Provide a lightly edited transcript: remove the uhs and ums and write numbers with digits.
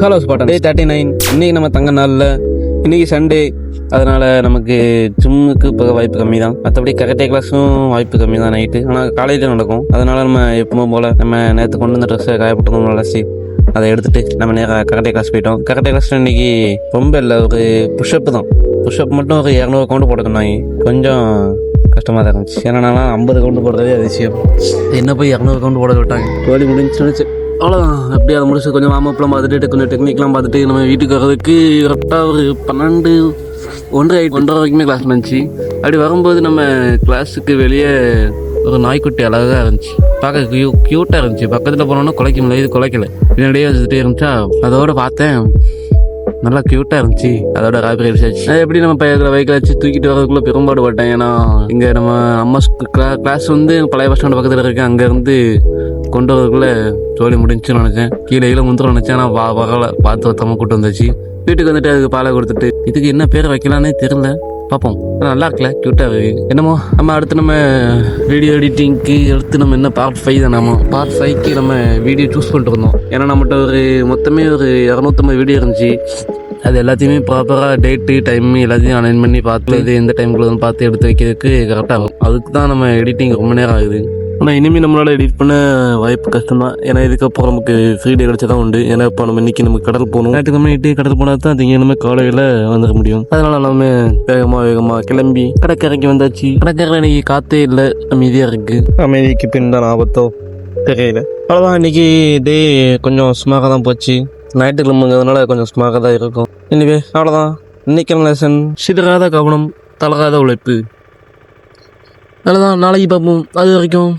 Hello ஸ்பாட்டன் டே 39. இன்றைக்கி நம்ம தங்க நாளில் இன்றைக்கி சண்டே, அதனால் நமக்கு ஜிம்முக்கு போக வாய்ப்பு கம்மி தான். மற்றபடி கராட்டே கிளாஸும் வாய்ப்பு கம்மி தான் நைட்டு. ஆனால் காலையில் நடக்கும். அதனால் நம்ம எப்பவும் போல் நம்ம நேற்று கொண்டு வந்த ட்ரெஸ்ஸை காயப்பட்டணும் அலசி அதை எடுத்துகிட்டு நம்ம நேராக கராட்டே கிளாஸ் போயிட்டோம். கராட்டே கிளாஸில் இன்றைக்கி ரொம்ப இல்லை, ஒரு புஷ்அப்பு தான். புஷ்அப் மட்டும் ஒரு 200 கவுண்ட் போட சொன்னாங்க. கொஞ்சம் கஷ்டமாக தான் இருந்துச்சு. ஏன்னா நான் 50 கவுண்ட் போடுறதே அதிசயம். என்ன போய் 200 கவுண்ட் போட விட்டாங்க. தோழி முடிஞ்சுன்னு அவ்வளோதான். அப்படியே அதை முடிச்சு கொஞ்சம் வார்மப்லாம் பார்த்துட்டு கொஞ்சம் டெக்னிக்லாம் பார்த்துட்டு நம்ம வீட்டுக்கு வர்றதுக்கு கரெக்டாக ஒரு 12, 1:30 வரைக்குமே கிளாஸ் இருந்துச்சு. அப்படி வரும்போது நம்ம கிளாஸுக்கு வெளியே ஒரு நாய்க்குட்டி அழகாக இருந்துச்சு. பார்க்க க்யூட்டாக இருந்துச்சு. பக்கத்தில் போனோன்னா குலைக்க முடியல, இது குலைக்கல, பின்னாடியே வச்சுட்டே இருந்துச்சா. அதோட பார்த்தேன், நல்லா க்யூட்டாக இருந்துச்சு. அதோட ராபரி ரிசர்ச் அது எப்படி நம்ம பைக்கில் வச்சு தூக்கிட்டு வரதுக்குள்ளே பெரும்பாடு பட்டேன். ஏன்னா இங்கே நம்ம அம்மா கிளாஸ் வந்து பழைய பஸ் ஸ்டாண்டு பக்கத்தில் இருக்குது. அங்கேருந்து கொண்டு வரதுக்குள்ளே ஜோலி முடிஞ்சுன்னு நினச்சேன். கீழே முந்திரம் நினச்சேன். ஆனால் வரலை, பார்த்து ஒருத்தமாக கூட்டு வந்துச்சு. வீட்டுக்கு வந்துட்டு அதுக்கு பாலை கொடுத்துட்டு இதுக்கு என்ன பேர் வைக்கலான்னே தெரில. பார்ப்போம். நல்லா இருக்குல்ல, க்யூட்டாக இருக்குது. என்னமோ நம்ம அடுத்து நம்ம வீடியோ எடிட்டிங்க்கு அடுத்து நம்ம என்ன பார்ட் 5 தான். நம்ம பார்ட் 5க்கு நம்ம வீடியோ சூஸ் பண்ணிட்டு இருந்தோம். ஏன்னா நம்மகிட்ட மொத்தமே ஒரு 250 வீடியோ இருந்துச்சு. அது எல்லாத்தையுமே ப்ராப்பராக டேட்டு டைம் எல்லாத்தையும் அலைன் பண்ணி பார்த்து இது எந்த டைமுக்குள்ள பார்த்து எடுத்து வைக்கிறதுக்கு கரெக்டாக இருக்கும். அதுக்கு தான் நம்ம எடிட்டிங் ரொம்ப நேரம் ஆகுது. ஆனால் இனிமேல் நம்மளால் எடிட் பண்ண வாய்ப்பு கஷ்டம் தான். ஏன்னா இதுக்கப்புறம் நமக்கு ஃப்ரீ டே கிடச்சா தான் உண்டு. ஏன்னா இப்போ நம்ம இன்றைக்கி நம்ம கடல் போகணும். ஞாயிற்றுக்கிழமை கடல் போனால் தான் திங்கக்கிழமை காலையில் வந்துட முடியும். அதனால் நம்ம வேகமாக கிளம்பி கடற்கரைக்கு வந்தாச்சு. கடற்கரை இன்னைக்கு காற்றே இல்லை, அமைதியாக இருக்குது. அமைதிக்கு பின் தான் ஆபத்தோ தெரியல. அவ்வளோதான். இன்றைக்கி டே கொஞ்சம் சுமாராக தான் போச்சு. ஞாயிற்றுக்கிழமைங்கிறதுனால கொஞ்சம் சுமாராக தான் இருக்கும். இனிவே அவ்வளோதான். இன்றைக்கான லெசன் சிதறாத கவனம், தளராத உழைப்பு. அவ்வளோதான். நாளைக்கு பார்ப்போம். அது வரைக்கும்